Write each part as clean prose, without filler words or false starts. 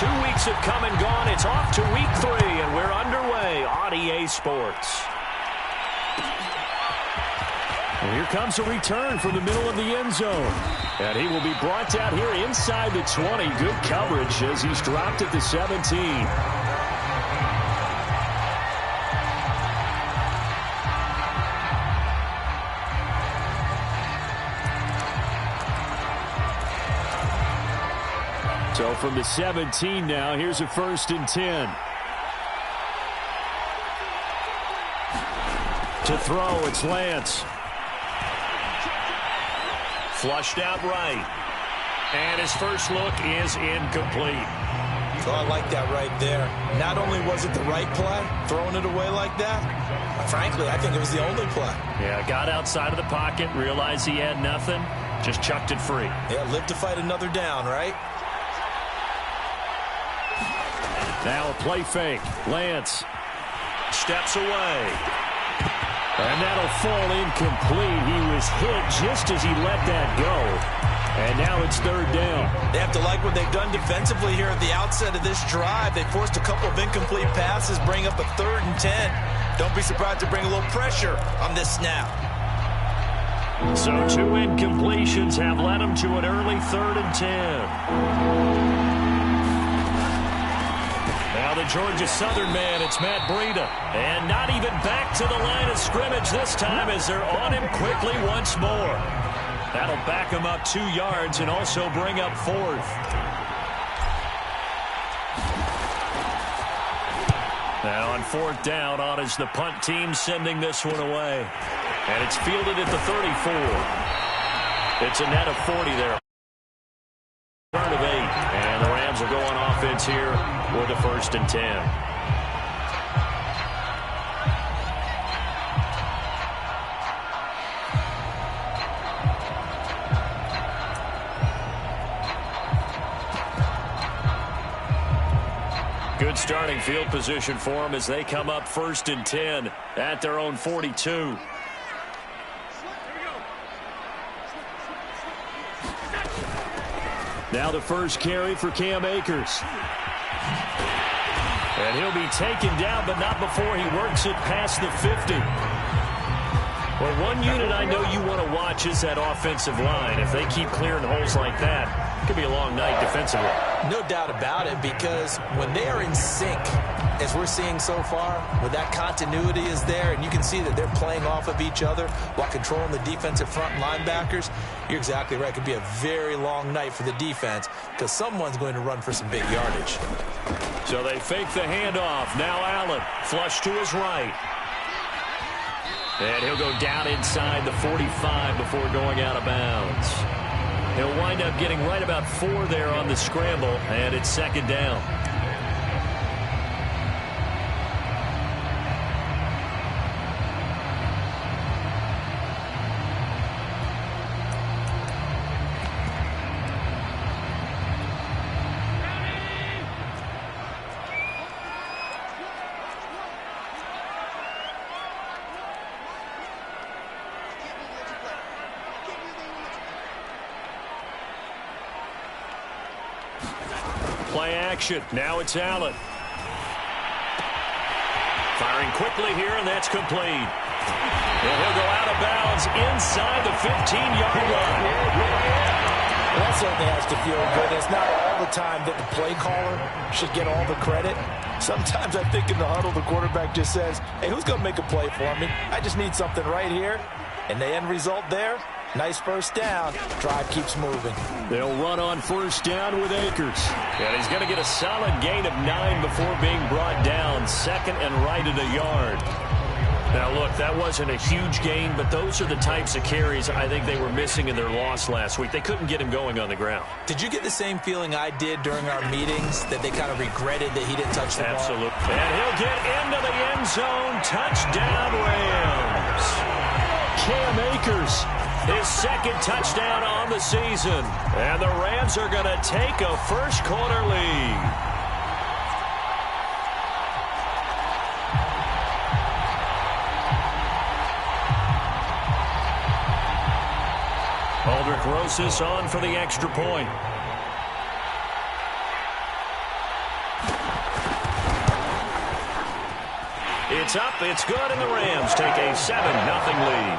2 weeks have come and gone. It's off to week 3, and we're underway on EA Sports. And here comes a return from the middle of the end zone. And he will be brought down here inside the 20. Good coverage as he's dropped at the 17. So from the 17 now, here's a 1st and 10. To throw, it's Lance. Flushed out right. And his first look is incomplete. So I like that right there. Not only was it the right play, throwing it away like that, frankly, I think it was the only play. Yeah, got outside of the pocket, realized he had nothing, just chucked it free. Yeah, live to fight another down, right? Now a play fake. Lance steps away. And that'll fall incomplete. He was hit just as he let that go. And now it's 3rd down. They have to like what they've done defensively here at the outset of this drive. They forced a couple of incomplete passes, bring up a 3rd and 10. Don't be surprised to bring a little pressure on this snap. So 2 incompletions have led him to an early 3rd and 10. Now the Georgia Southern man, it's Matt Breida. And not even back to the line of scrimmage this time as they're on him quickly once more. That'll back him up 2 yards and also bring up 4th. Now on 4th down, on is the punt team sending this one away. And it's fielded at the 34. It's a net of 40 there. Turn of 8. And the Rams are going offense here with a 1st and 10. Good starting field position for them as they come up 1st and 10 at their own 42. Now the first carry for Cam Akers. And he'll be taken down, but not before he works it past the 50. Well, one unit I know you want to watch is that offensive line. If they keep clearing holes like that, it could be a long night defensively. No doubt about it, because when they are in sync, as we're seeing so far, when that continuity is there, and you can see that they're playing off of each other while controlling the defensive front linebackers, you're exactly right. It could be a very long night for the defense because someone's going to run for some big yardage. So they fake the handoff. Now Allen, flush to his right. And he'll go down inside the 45 before going out of bounds. He'll wind up getting right about 4 there on the scramble, and it's 2nd down. Play action. Now it's Allen. Firing quickly here, and that's complete. And he'll go out of bounds inside the 15-yard line. Well, that certainly has to feel good. It's not all the time that the play caller should get all the credit. Sometimes I think in the huddle, the quarterback just says, hey, who's going to make a play for me? I just need something right here. And the end result there, nice 1st down. Drive keeps moving. They'll run on 1st down with Akers. And he's going to get a solid gain of 9 before being brought down. 2nd and right at a yard. Now, look, that wasn't a huge gain, but those are the types of carries I think they were missing in their loss last week. They couldn't get him going on the ground. Did you get the same feeling I did during our meetings, that they kind of regretted that he didn't touch the ball? Absolutely. And he'll get into the end zone. Touchdown, Rams. Cam Akers, his 2nd touchdown on the season. And the Rams are going to take a first-quarter lead. Aldrich Rosas on for the extra point. It's up, it's good, and the Rams take a 7-0 lead.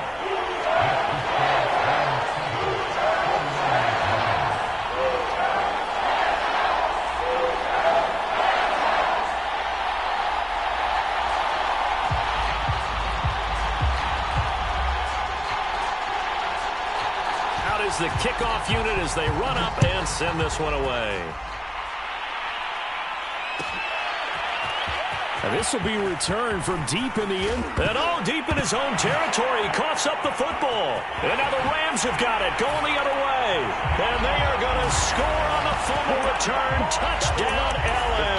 Out is the kickoff unit as they run up and send this one away. And this will be returned from deep in the end. And deep in his own territory. He coughs up the football. And now the Rams have got it, going the other way. And they are going to score on the fumble return. Touchdown, L.A.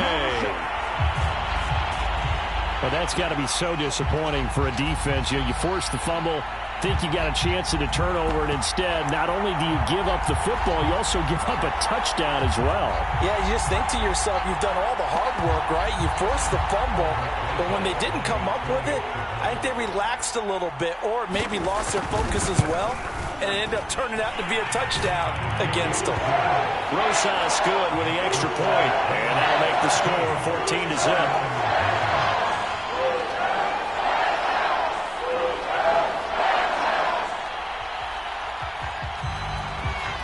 Well, that's got to be so disappointing for a defense. You force the fumble, think you got a chance at a turnover, and instead, not only do you give up the football, you also give up a touchdown as well. Yeah, you just think to yourself, you've done all the hard work, right? You forced the fumble, but when they didn't come up with it, I think they relaxed a little bit or maybe lost their focus as well, and it ended up turning out to be a touchdown against them. Rosas good with the extra point, and that'll make the score 14-0.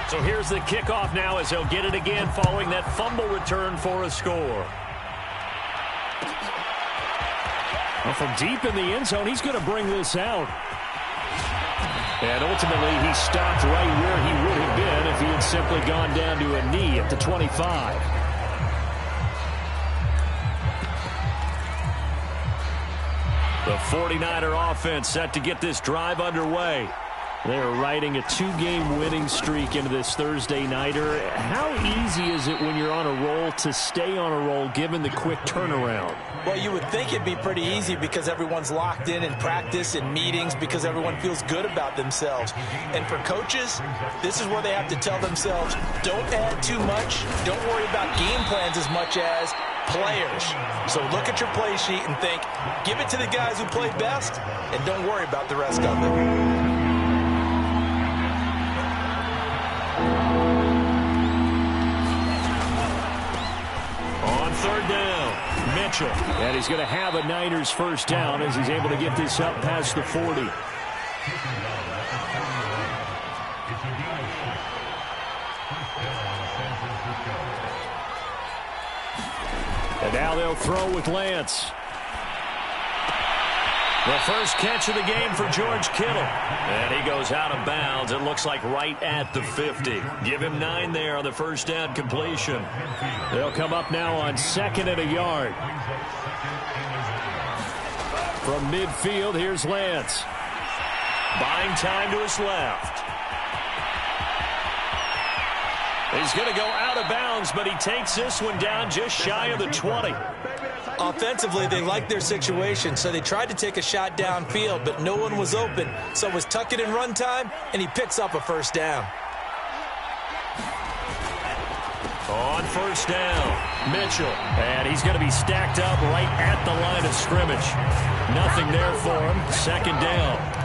So here's the kickoff now as they'll get it again following that fumble return for a score. Well, from deep in the end zone, he's going to bring this out. And ultimately, he stopped right where he would have been if he had simply gone down to a knee at the 25. The 49er offense set to get this drive underway. They're riding a 2-game winning streak into this Thursday nighter. How easy is it when you're on a roll to stay on a roll given the quick turnaround? Well, you would think it'd be pretty easy because everyone's locked in practice and meetings because everyone feels good about themselves. And for coaches, this is where they have to tell themselves, don't add too much. Don't worry about game plans as much as players. So look at your play sheet and think, give it to the guys who play best and don't worry about the rest of it. Third down, Mitchell. And he's going to have a Niners first down as he's able to get this up past the 40. And now they'll throw with Lance. The first catch of the game for George Kittle. And he goes out of bounds. It looks like right at the 50. Give him 9 there on the first down completion. They'll come up now on 2nd and a yard. From midfield, here's Lance. Buying time to his left. He's going to go out of bounds, but he takes this one down just shy of the 20. Offensively, they liked their situation, so they tried to take a shot downfield, but no one was open. So it was tuck it in run time, and he picks up a first down. On first down, Mitchell. And he's going to be stacked up right at the line of scrimmage. Nothing there for him. 2nd down.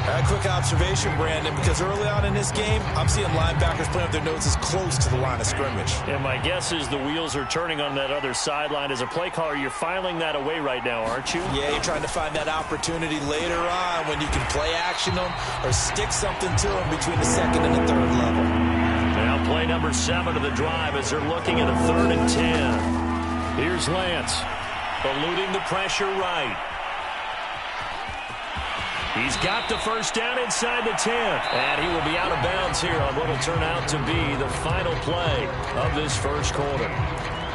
A quick observation, Brandon, because early on in this game, I'm seeing linebackers playing with their noses close to the line of scrimmage. And my guess is the wheels are turning on that other sideline. As a play caller, you're filing that away right now, aren't you? Yeah, you're trying to find that opportunity later on when you can play action them or stick something to them between the 2nd and the 3rd level. Now play number 7 of the drive as they're looking at a 3rd and 10. Here's Lance. Eluding the pressure right. He's got the first down inside the 10. And he will be out of bounds here on what will turn out to be the final play of this first quarter.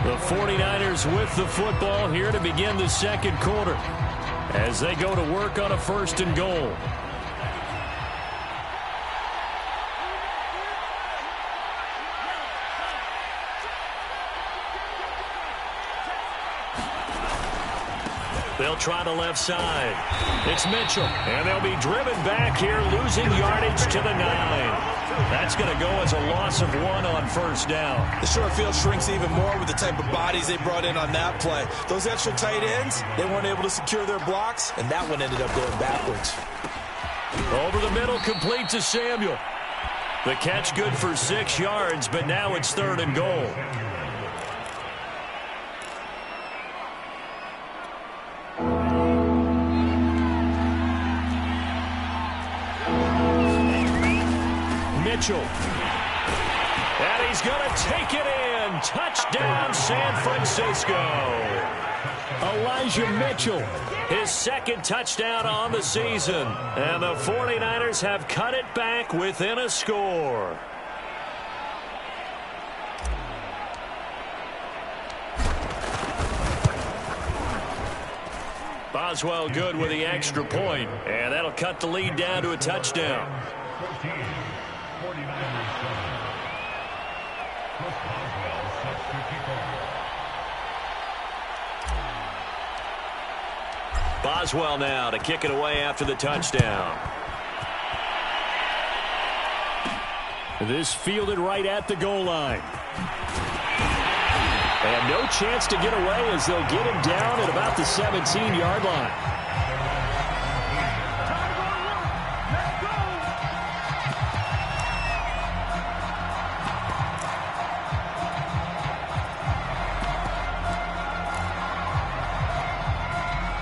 The 49ers with the football here to begin the 2nd quarter as they go to work on a 1st and goal. They'll try the left side. It's Mitchell. And they'll be driven back here, losing yardage to the 9. That's going to go as a loss of 1 on first down. The short field shrinks even more with the type of bodies they brought in on that play. Those extra tight ends, they weren't able to secure their blocks, and that one ended up going backwards. Over the middle, complete to Samuel. The catch good for 6 yards, but now it's 3rd and goal. Mitchell. And he's going to take it in. Touchdown, San Francisco. Elijah Mitchell, his second touchdown on the season. And the 49ers have cut it back within a score. Boswell good with the extra point, and that'll cut the lead down to a touchdown. Boswell now to kick it away after the touchdown. This fielded right at the goal line. And no chance to get away as they'll get him down at about the 17-yard line.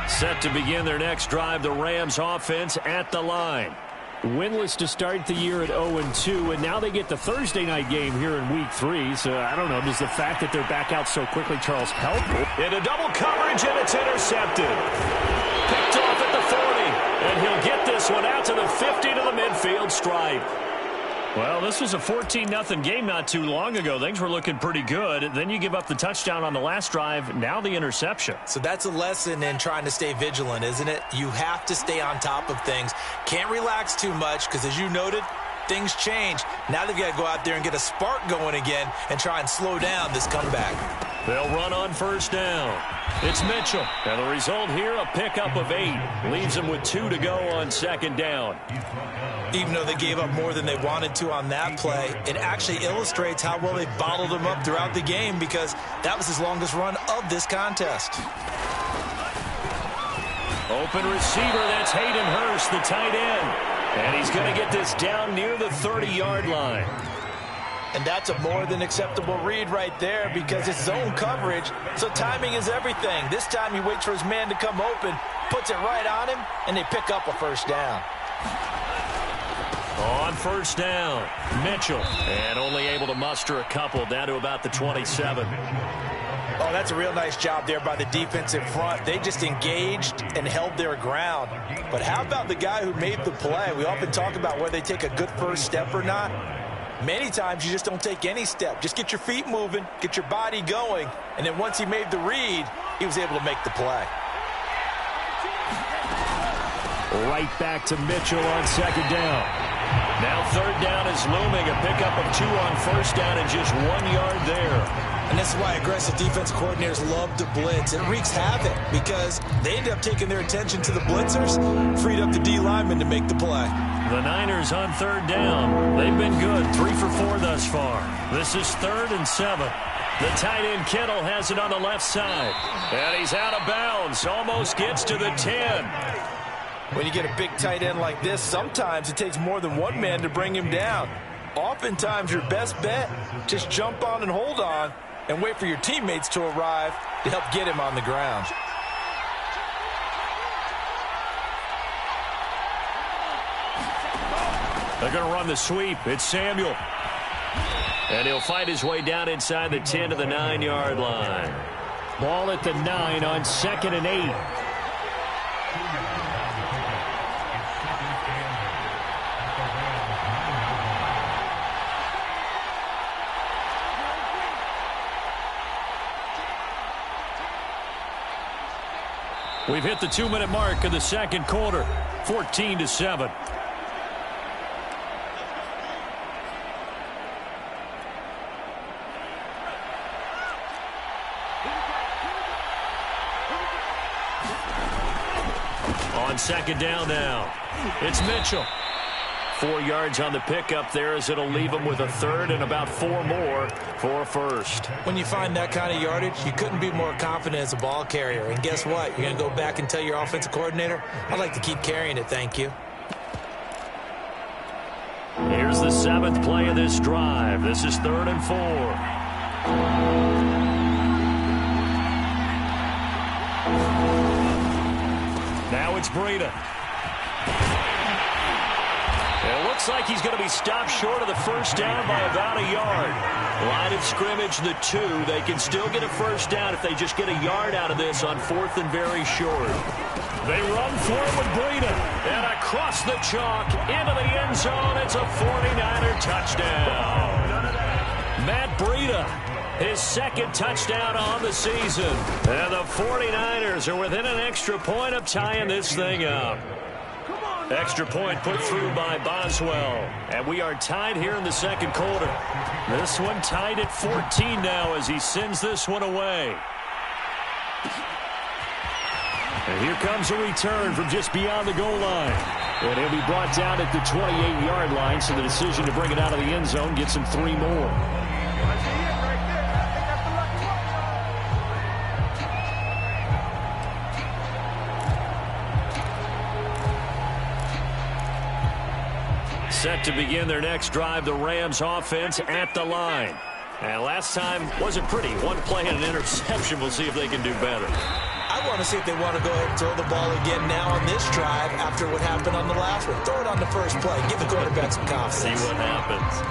Set to begin their next drive, the Rams offense at the line. Winless to start the year at 0-2, and now they get the Thursday night game here in Week 3. So, I don't know, does the fact that they're back out so quickly, Charles, help? Into double coverage, and it's intercepted. Picked off at the 40, and he'll get this one out to the 50 to the midfield stripe. Well, this was a 14-0 game not too long ago. Things were looking pretty good. Then you give up the touchdown on the last drive. Now the interception. So that's a lesson in trying to stay vigilant, isn't it? You have to stay on top of things. Can't relax too much because, as you noted, things change. Now they've got to go out there and get a spark going again and try and slow down this comeback. They'll run on first down. It's Mitchell. And the result here, a pickup of 8. Leaves them with 2 to go on second down. Even though they gave up more than they wanted to on that play, it actually illustrates how well they bottled them up throughout the game because that was his longest run of this contest. Open receiver, that's Hayden Hurst, the tight end. And he's going to get this down near the 30-yard line. And that's a more than acceptable read right there because it's zone coverage, so timing is everything. This time he waits for his man to come open, puts it right on him, and they pick up a first down. On first down, Mitchell, and only able to muster a couple down to about the 27. Oh, that's a real nice job there by the defensive front. They just engaged and held their ground. But how about the guy who made the play? We often talk about whether they take a good first step or not. Many times you just don't take any step. Just get your feet moving, get your body going, and then once he made the read, he was able to make the play. Right back to Mitchell on second down. Now third down is looming. A pickup of 2 on first down and just 1 yard there. And this is why aggressive defense coordinators love to blitz. It wreaks havoc because they end up taking their attention to the blitzers, freed up the D lineman to make the play. The Niners on third down. They've been good, 3 for 4 thus far. This is 3rd and 7. The tight end Kittle has it on the left side. And he's out of bounds. Almost gets to the 10. When you get a big tight end like this, sometimes it takes more than one man to bring him down. Oftentimes, your best bet, just jump on and hold on and wait for your teammates to arrive to help get him on the ground. They're going to run the sweep. It's Samuel. And he'll fight his way down inside the 10 to the 9-yard line. Ball at the 9 on 2nd and 8. We've hit the 2-minute mark of the second quarter, 14-7. On second down now, it's Mitchell. 4 yards on the pickup there as it'll leave him with a third and about 4 more for a first. When you find that kind of yardage, you couldn't be more confident as a ball carrier. And guess what? You're going to go back and tell your offensive coordinator, I'd like to keep carrying it, thank you. Here's the 7th play of this drive. This is 3rd and 4. Now it's Breida. It looks like he's going to be stopped short of the first down by about a yard. Line of scrimmage, the 2. They can still get a first down if they just get a yard out of this on 4th and very short. They run for it with Breida. And across the chalk, into the end zone. It's a 49er touchdown. Matt Breida, his second touchdown on the season. And the 49ers are within an extra point of tying this thing up. Extra point put through by Boswell. And we are tied here in the second quarter. This one tied at 14 now as he sends this one away. And here comes a return from just beyond the goal line. And he'll be brought down at the 28-yard line, so the decision to bring it out of the end zone gets him 3 more. Set to begin their next drive, the Rams offense at the line. And last time wasn't pretty. One play and an interception. We'll see if they can do better. I want to see if they want to go ahead and throw the ball again now on this drive after what happened on the last one. Throw it on the first play. Give the quarterback some confidence. See what happens.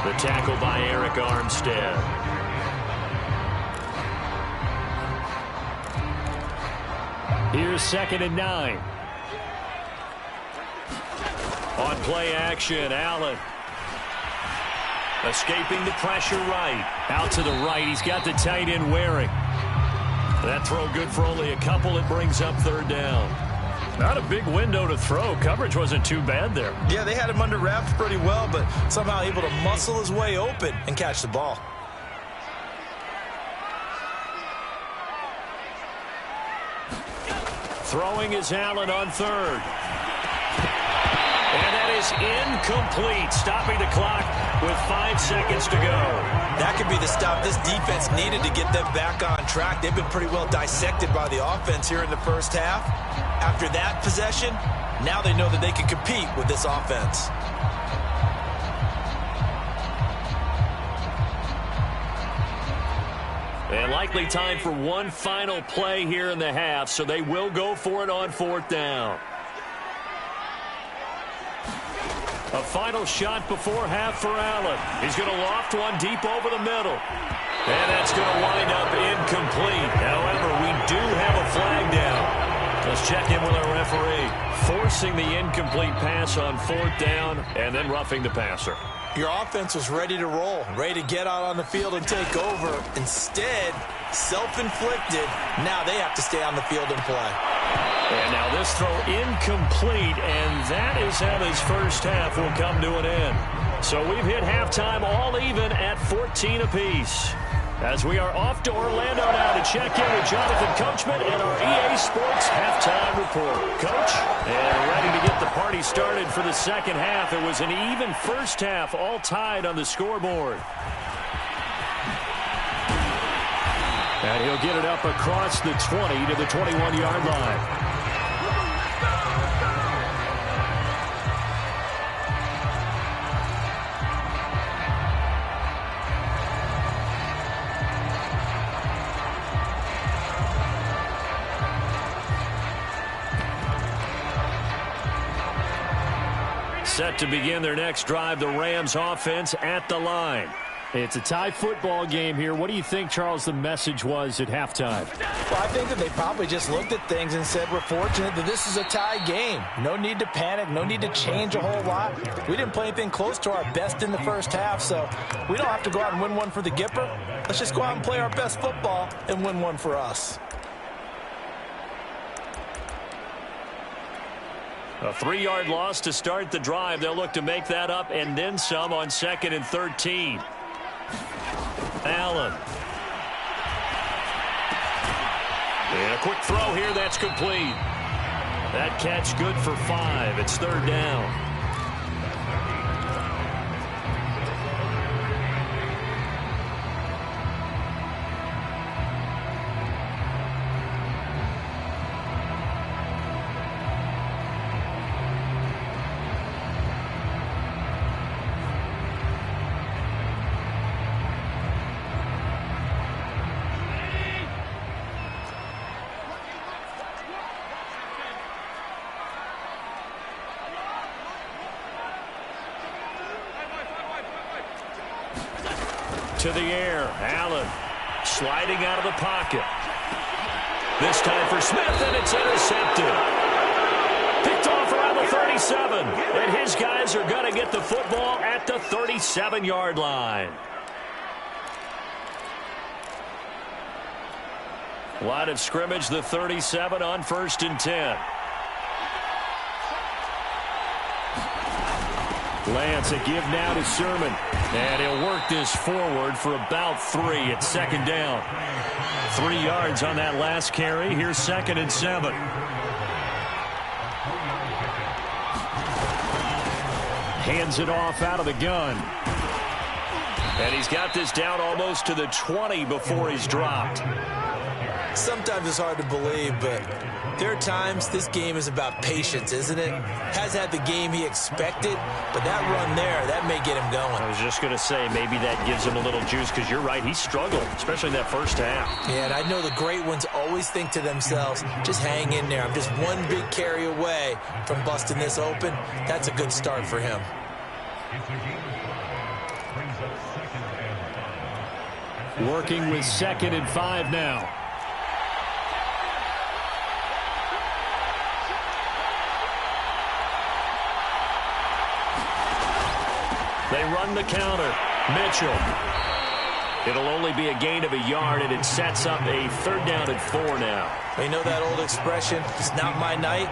The tackle by Eric Armstead. Here's 2nd and 9. On play action, Allen. Escaping the pressure right. Out to the right. He's got the tight end Waring. That throw good for only a couple. It brings up 3rd down. Not a big window to throw. Coverage wasn't too bad there. Yeah, they had him under wraps pretty well, but somehow able to muscle his way open and catch the ball. Throwing is Allen on 3rd. And that is incomplete, stopping the clock with 5 seconds to go. That could be the stop this defense needed to get them back on track. They've been pretty well dissected by the offense here in the first half. After that possession, now they know that they can compete with this offense. And likely time for one final play here in the half, so they will go for it on 4th down. A final shot before half for Allen. He's going to loft one deep over the middle. And that's going to wind up incomplete. However, we do have a flag down. Let's check in with our referee. Forcing the incomplete pass on 4th down and then roughing the passer. Your offense was ready to roll, ready to get out on the field and take over. Instead, self-inflicted. Now they have to stay on the field and play. And now this throw incomplete, and that is how this first half will come to an end. So we've hit halftime all even at 14 apiece. As we are off to Orlando now to check in with Jonathan Coachman and our EA Sports halftime report. Coach, and ready to get the party started for the second half. It was an even first half, all tied on the scoreboard. And he'll get it up across the 20 to the 21-yard line. Set to begin their next drive, the Rams offense at the line. It's a tie football game here. What do you think, Charles, the message was at halftime? Well, I think that they probably just looked at things and said, we're fortunate that this is a tie game. No need to panic. No need to change a whole lot. We didn't play anything close to our best in the first half, so we don't have to go out and win one for the Gipper. Let's just go out and play our best football and win one for us. A 3-yard loss to start the drive. They'll look to make that up and then some on 2nd and 13. Allen. And a quick throw here. That's complete. That catch good for 5. It's 3rd down. to the air. Allen sliding out of the pocket. This time for Smith, and it's intercepted. Picked off around the 37. And his guys are going to get the football at the 37-yard line. Line of scrimmage, the 37 on 1st and 10. Lance, a give now to Sermon. And he'll work this forward for about 3 at 2nd down. 3 yards on that last carry. Here's 2nd and 7. Hands it off out of the gun. And he's got this down almost to the 20 before he's dropped. Sometimes it's hard to believe, but there are times this game is about patience, isn't it? Has had the game he expected, but that run there, that may get him going. I was just going to say, maybe that gives him a little juice, because you're right, he struggled, especially in that first half. Yeah, and I know the great ones always think to themselves, just hang in there. I'm just one big carry away from busting this open. That's a good start for him. Working with 2nd and 5 now. They run the counter. Mitchell. It'll only be a gain of a yard, and it sets up a 3rd down and 4 now. You know that old expression, it's not my night?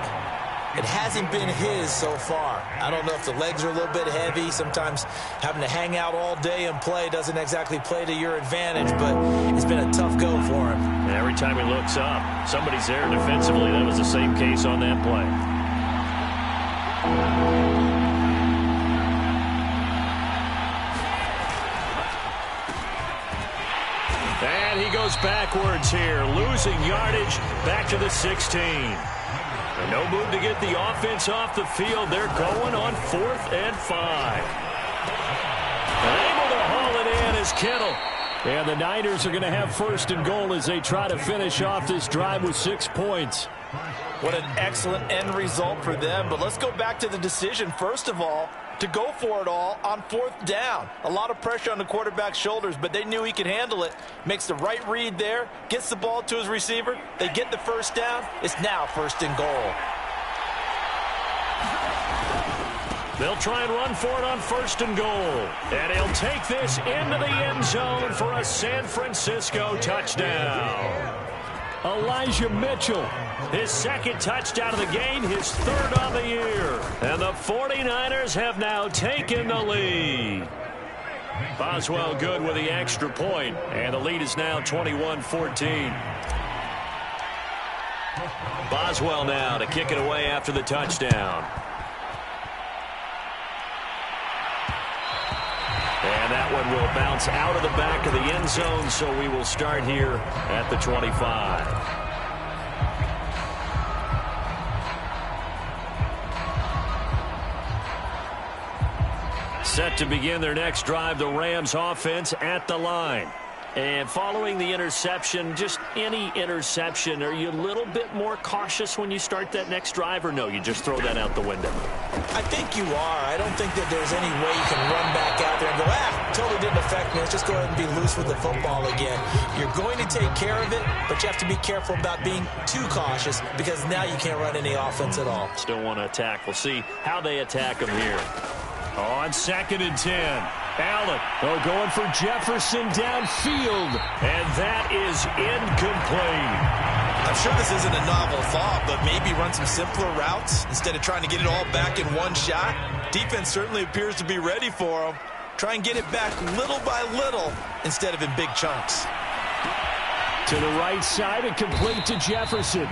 It hasn't been his so far. I don't know if the legs are a little bit heavy. Sometimes having to hang out all day and play doesn't exactly play to your advantage, but it's been a tough go for him. And every time he looks up, somebody's there defensively. That was the same case on that play. And he goes backwards here, losing yardage back to the 16. And no move to get the offense off the field. They're going on 4th and 5. And able to haul it in is Kittle. And the Niners are going to have 1st and goal as they try to finish off this drive with 6 points. What an excellent end result for them. But let's go back to the decision, first of all, to go for it all on 4th down. A lot of pressure on the quarterback's shoulders, but they knew he could handle it. Makes the right read there, gets the ball to his receiver. They get the 1st down. It's now 1st and goal. They'll try and run for it on 1st and goal. And he'll take this into the end zone for a San Francisco touchdown. Elijah Mitchell. His 2nd touchdown of the game, his 3rd on the year. And the 49ers have now taken the lead. Boswell good with the extra point, and the lead is now 21-14. Boswell now to kick it away after the touchdown. And that one will bounce out of the back of the end zone, so we will start here at the 25. Set to begin their next drive, the Rams offense at the line. And following the interception, just any interception, are you a little bit more cautious when you start that next drive, or no, you just throw that out the window? I think you are. I don't think that there's any way you can run back out there and go, totally didn't affect me. Let's just go ahead and be loose with the football again. You're going to take care of it, but you have to be careful about being too cautious, because now you can't run any offense at all. Still want to attack. We'll see how they attack them here. On 2nd and 10. Allen going for Jefferson downfield. And that is incomplete. I'm sure this isn't a novel thought, but maybe run some simpler routes instead of trying to get it all back in one shot. Defense certainly appears to be ready for him. Try and get it back little by little instead of in big chunks. To the right side and complete to Jefferson.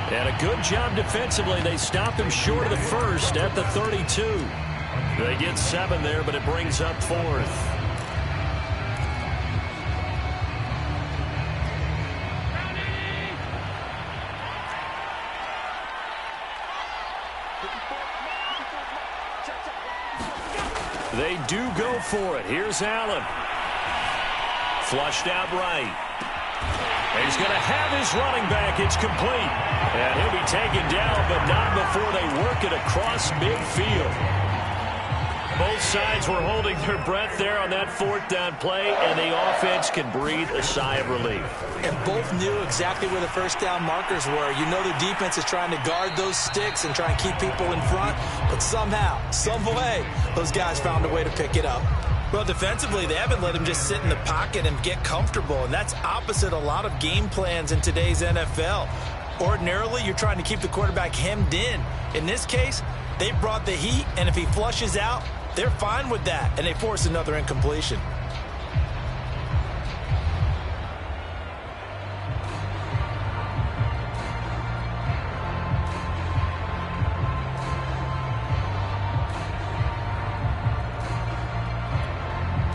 And a good job defensively. They stopped him short of the 1st at the 32. They get 7 there, but it brings up 4th. They do go for it. Here's Allen. Flushed out right. And he's going to have his running back. It's complete. And he'll be taken down, but not before they work it across midfield. Both sides were holding their breath there on that fourth down play, and the offense can breathe a sigh of relief. And both knew exactly where the first down markers were. You know the defense is trying to guard those sticks and try and keep people in front, but somehow, some way, those guys found a way to pick it up. Well, defensively, they haven't let him just sit in the pocket and get comfortable, and that's opposite a lot of game plans in today's NFL. Ordinarily, you're trying to keep the quarterback hemmed in. In this case, they brought the heat, and if he flushes out, they're fine with that, and they force another incompletion.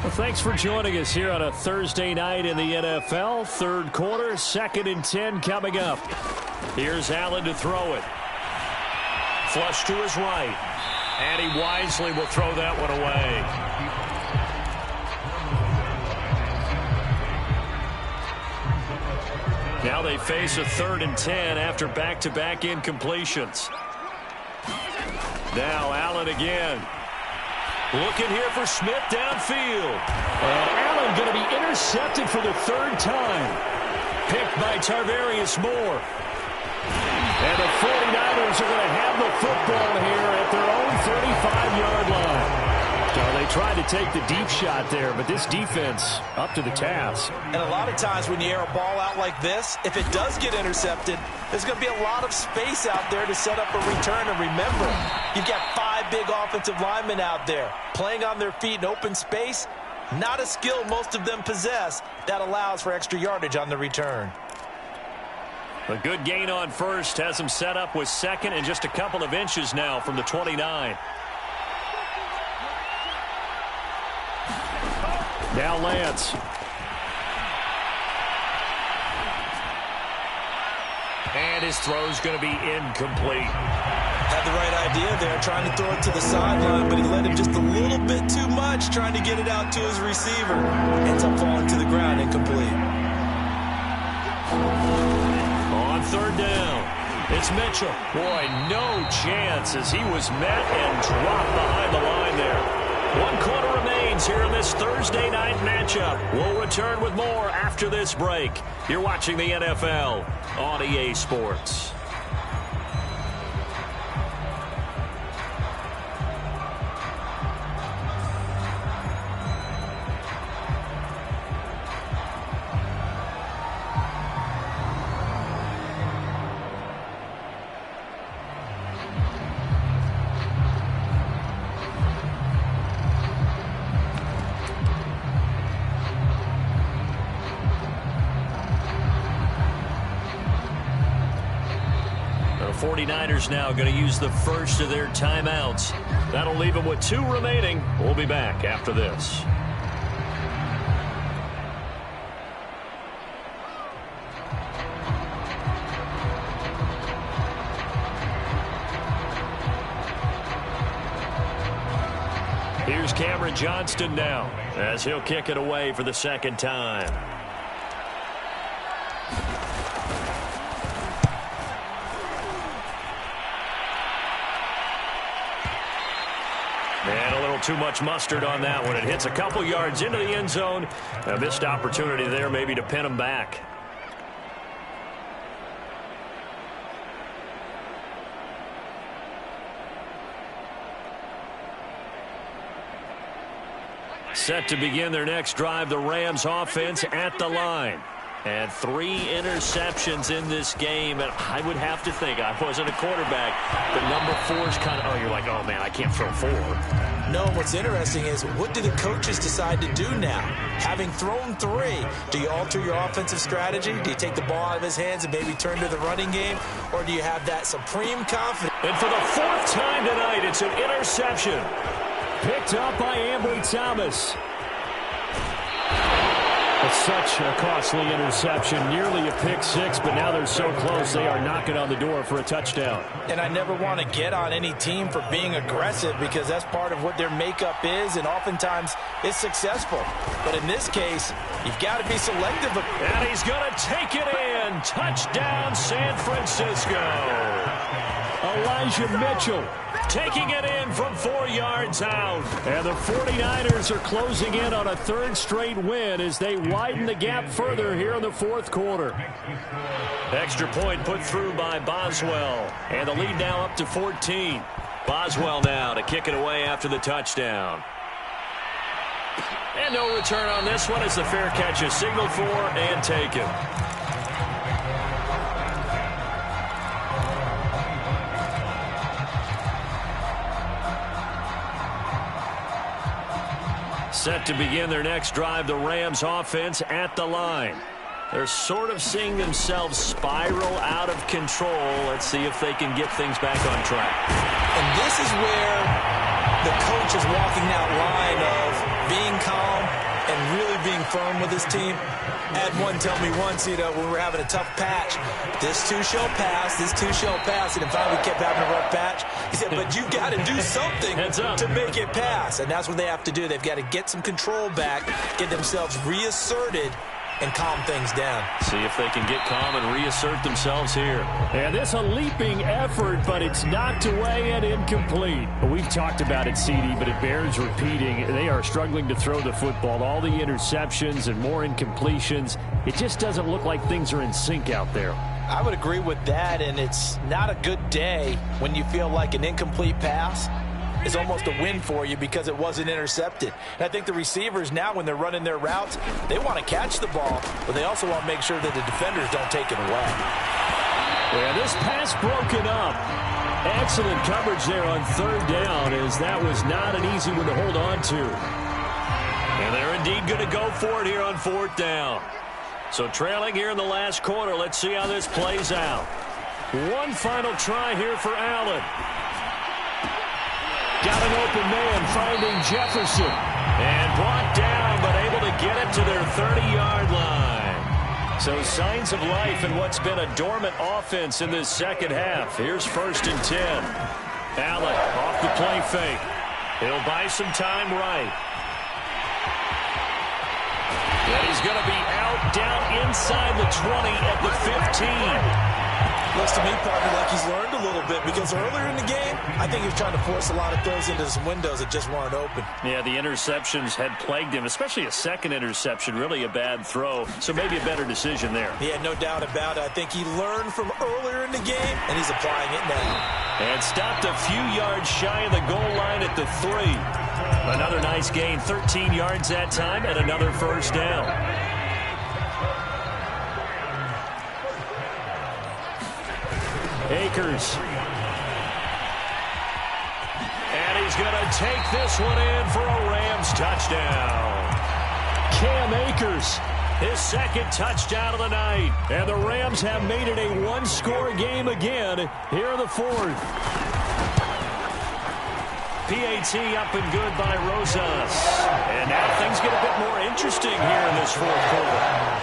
Well, thanks for joining us here on a Thursday night in the NFL. Third quarter, 2nd and 10 coming up. Here's Allen to throw it. Flush to his right. And he wisely will throw that one away. Now they face a 3rd and 10 after back-to-back incompletions. Now Allen again. Looking here for Smith downfield. And Allen going to be intercepted for the 3rd time. Picked by Tarvarius Moore. And the 49ers are going to have the football here at their own 35-yard line. So they tried to take the deep shot there, but this defense up to the task. And a lot of times when you air a ball out like this, if it does get intercepted, there's going to be a lot of space out there to set up a return. And remember, you've got 5 big offensive linemen out there playing on their feet in open space. Not a skill most of them possess that allows for extra yardage on the return. A good gain on first has him set up with 2nd and just a couple of inches now from the 29. Now Lance. And his throw's going to be incomplete. Had the right idea there, trying to throw it to the sideline, but he let him just a little bit too much, trying to get it out to his receiver. Ends up falling to the ground, incomplete. On 3rd down, it's Mitchell. Boy, no chance as he was met and dropped behind the line there. 1 quarter remains here in this Thursday night matchup. We'll return with more after this break. You're watching the NFL on EA Sports. The 49ers now going to use the first of their timeouts. That'll leave them with 2 remaining. We'll be back after this. Here's Cameron Johnston now as he'll kick it away for the 2nd time. And a little too much mustard on that one. It hits a couple yards into the end zone. A missed opportunity there maybe to pin him back. Set to begin their next drive, the Rams offense at the line. And 3 interceptions in this game. And I would have to think, I wasn't a quarterback, but number 4 is kind of, oh, you're like, oh, man, I can't throw 4. No, what's interesting is what do the coaches decide to do now? Having thrown 3, do you alter your offensive strategy? Do you take the ball out of his hands and maybe turn to the running game? Or do you have that supreme confidence? And for the 4th time tonight, it's an interception. Picked up by Ambry Thomas. Such a costly interception, nearly a pick 6, but now they're so close they are knocking on the door for a touchdown. And I never want to get on any team for being aggressive because that's part of what their makeup is, and oftentimes it's successful. But in this case, you've got to be selective. And he's going to take it in. Touchdown, San Francisco. Elijah Mitchell taking it in from 4 yards out. And the 49ers are closing in on a third straight win as they widen the gap further here in the fourth quarter. Extra point put through by Boswell. And the lead now up to 14. Boswell now to kick it away after the touchdown. And no return on this one as the fair catch is signaled for and taken. Set to begin their next drive, the Rams offense at the line. They're sort of seeing themselves spiral out of control. Let's see if they can get things back on track. And this is where the coach is walking that line of being calm and really being firm with his team. Had one tell me once, when we were having a tough patch, this too shall pass, this too shall pass. And in fact, we kept having a rough patch. He said, but you've got to do something to make it pass. And that's what they have to do. They've got to get some control back, get themselves reasserted, and calm things down. See if they can get calm and reassert themselves here. And this a leaping effort, but it's knocked away and incomplete. We've talked about it, CD, but it bears repeating. They are struggling to throw the football. All the interceptions and more incompletions. It just doesn't look like things are in sync out there. I would agree with that, and it's not a good day when you feel like an incomplete pass is almost a win for you because it wasn't intercepted. And I think the receivers now, when they're running their routes, they want to catch the ball, but they also want to make sure that the defenders don't take it away. Yeah, this pass broken up. Excellent coverage there on third down, as that was not an easy one to hold on to. And they're indeed going to go for it here on fourth down. So trailing here in the last quarter, let's see how this plays out. One final try here for Allen. Got an open man, finding Jefferson. And brought down, but able to get it to their 30-yard line. So signs of life in what's been a dormant offense in this second half. Here's 1st and 10. Allen off the play fake. He'll buy some time right. And he's going to be out down inside the 20 at the 15. Looks to me, partner, like he's learned a little bit, because earlier in the game, I think he was trying to force a lot of throws into some windows that just weren't open. Yeah, the interceptions had plagued him, especially a second interception, really a bad throw. So maybe a better decision there. Yeah, no doubt about it. I think he learned from earlier in the game, and he's applying it now. And stopped a few yards shy of the goal line at the 3. Another nice gain, 13 yards that time, and another first down. Akers. And he's going to take this one in for a Rams touchdown. Cam Akers, his second touchdown of the night. And the Rams have made it a one-score game again here in the fourth. PAT up and good by Rosas. And now things get a bit more interesting here in this fourth quarter.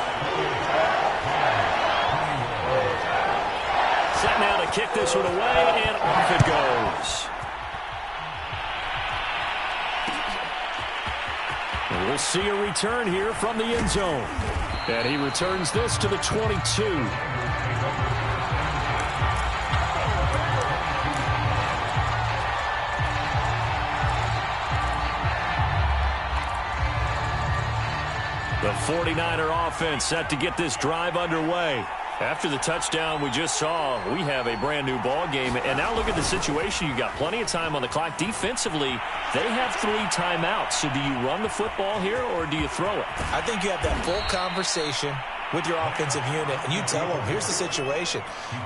Set now to kick this one away, and off it goes. And we'll see a return here from the end zone. And he returns this to the 22. The 49er offense set to get this drive underway. After the touchdown we just saw, we have a brand new ball game. And now look at the situation. You got plenty of time on the clock. Defensively, they have 3 timeouts. So do you run the football here or do you throw it? I think you have that full conversation with your offensive unit, and you tell them, here's the situation.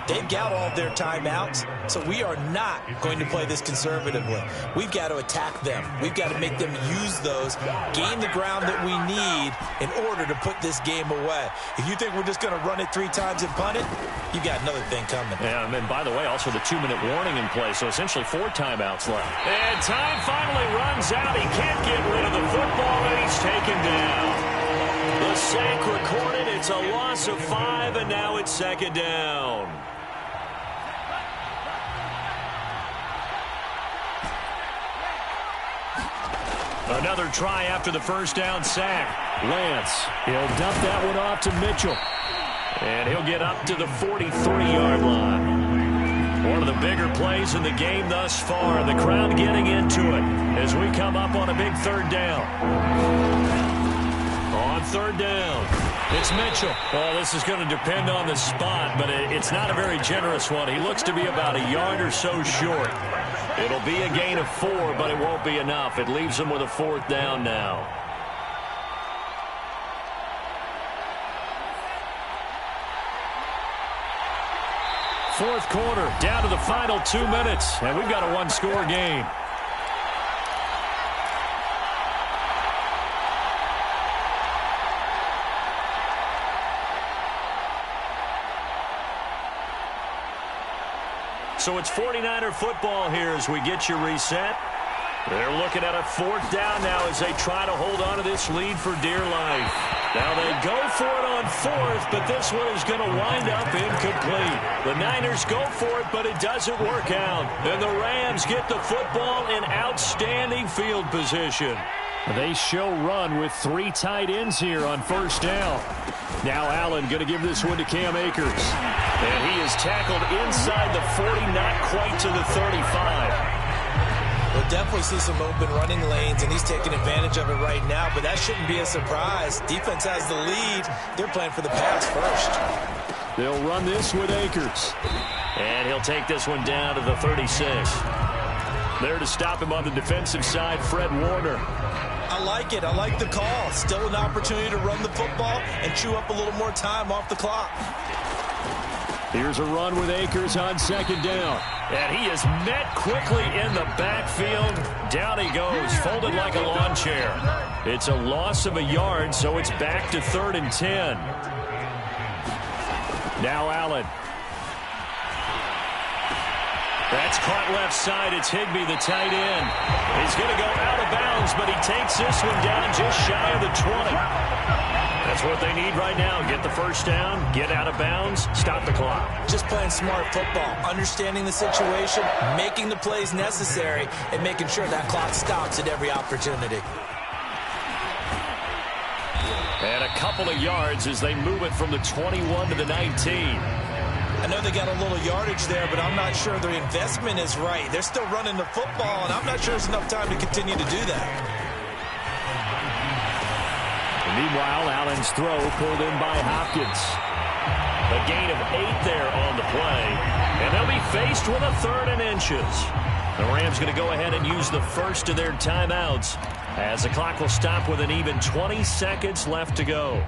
They've got all their timeouts, so we are not going to play this conservatively. We've got to attack them. We've got to make them use those, gain the ground that we need in order to put this game away. If you think we're just going to run it 3 times and punt it, you've got another thing coming. Yeah, and by the way, also the 2-minute warning in play, so essentially 4 timeouts left. And time finally runs out. He can't get rid of the football, and he's taken down. The sack recorded. It's a loss of 5, and now it's 2nd down. Another try after the first down sack. Lance, he'll dump that one off to Mitchell. And he'll get up to the 43-yard line. One of the bigger plays in the game thus far. The crowd getting into it as we come up on a big third down. On third down, it's Mitchell. Well, this is going to depend on the spot, but it's not a very generous one. He looks to be about a yard or so short. It'll be a gain of 4, but it won't be enough. It leaves him with a fourth down now. Fourth quarter, down to the final 2 minutes, and we've got a one-score game. So it's 49er football here as we get you reset. They're looking at a fourth down now as they try to hold on to this lead for dear life. Now they go for it on fourth, but this one is going to wind up incomplete. The Niners go for it, but it doesn't work out. And the Rams get the football in outstanding field position. They show run with 3 tight ends here on first down. Now Allen going to give this one to Cam Akers. And he is tackled inside the 40, not quite to the 35. We'll definitely see some open running lanes, and he's taking advantage of it right now, but that shouldn't be a surprise. Defense has the lead. They're playing for the pass first. They'll run this with Akers. And he'll take this one down to the 36. There to stop him on the defensive side, Fred Warner. I like it. I like the call. Still an opportunity to run the football and chew up a little more time off the clock. Here's a run with Akers on second down. And he is met quickly in the backfield. Down he goes, folded like a lawn chair. It's a loss of a yard, so it's back to 3rd and 10. Now Allen. That's caught left side. It's Higbee, the tight end. He's going to go out of bounds, but he takes this one down just shy of the 20. That's what they need right now. Get the first down, get out of bounds, stop the clock. Just playing smart football, understanding the situation, making the plays necessary, and making sure that clock stops at every opportunity. And a couple of yards as they move it from the 21 to the 19. I know they got a little yardage there, but I'm not sure their investment is right. They're still running the football, and I'm not sure there's enough time to continue to do that. Meanwhile, Allen's throw pulled in by Hopkins. A gain of 8 there on the play. And they'll be faced with a 3rd and inches. The Rams going to go ahead and use the first of their timeouts as the clock will stop with an even 20 seconds left to go.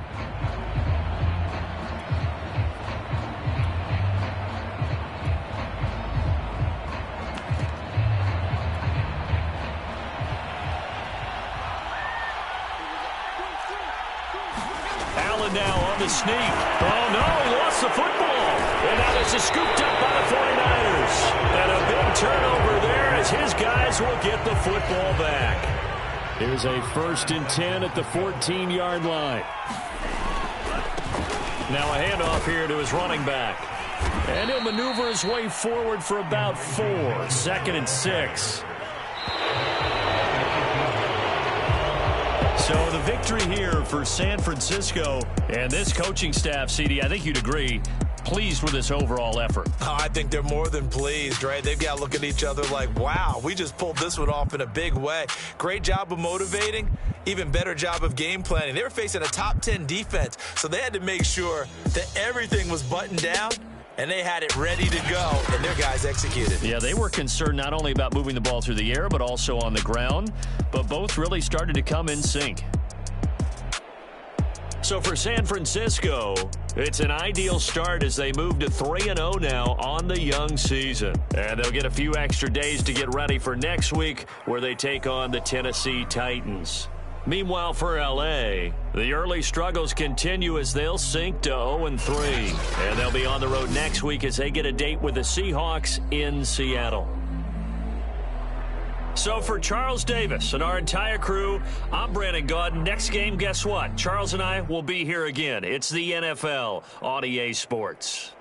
Now on the sneak. Oh, no, he lost the football. And now this is scooped up by the 49ers. And a big turnover there as his guys will get the football back. Here's a 1st and 10 at the 14-yard line. Now a handoff here to his running back. And he'll maneuver his way forward for about 4. 2nd and 6. So the victory here for San Francisco and this coaching staff, CD, I think you'd agree, pleased with this overall effort. Oh, I think they're more than pleased, right? They've got to look at each other like, wow, we just pulled this one off in a big way. Great job of motivating, even better job of game planning. They were facing a top 10 defense, so they had to make sure that everything was buttoned down, and they had it ready to go, and their guys executed. Yeah, they were concerned not only about moving the ball through the air, but also on the ground. But both really started to come in sync. So for San Francisco, it's an ideal start as they move to 3-0 now on the young season. And they'll get a few extra days to get ready for next week where they take on the Tennessee Titans. Meanwhile, for L.A., the early struggles continue as they'll sink to 0-3. And they'll be on the road next week as they get a date with the Seahawks in Seattle. So for Charles Davis and our entire crew, I'm Brandon Gaudin. Next game, guess what? Charles and I will be here again. It's the NFL on EA Sports.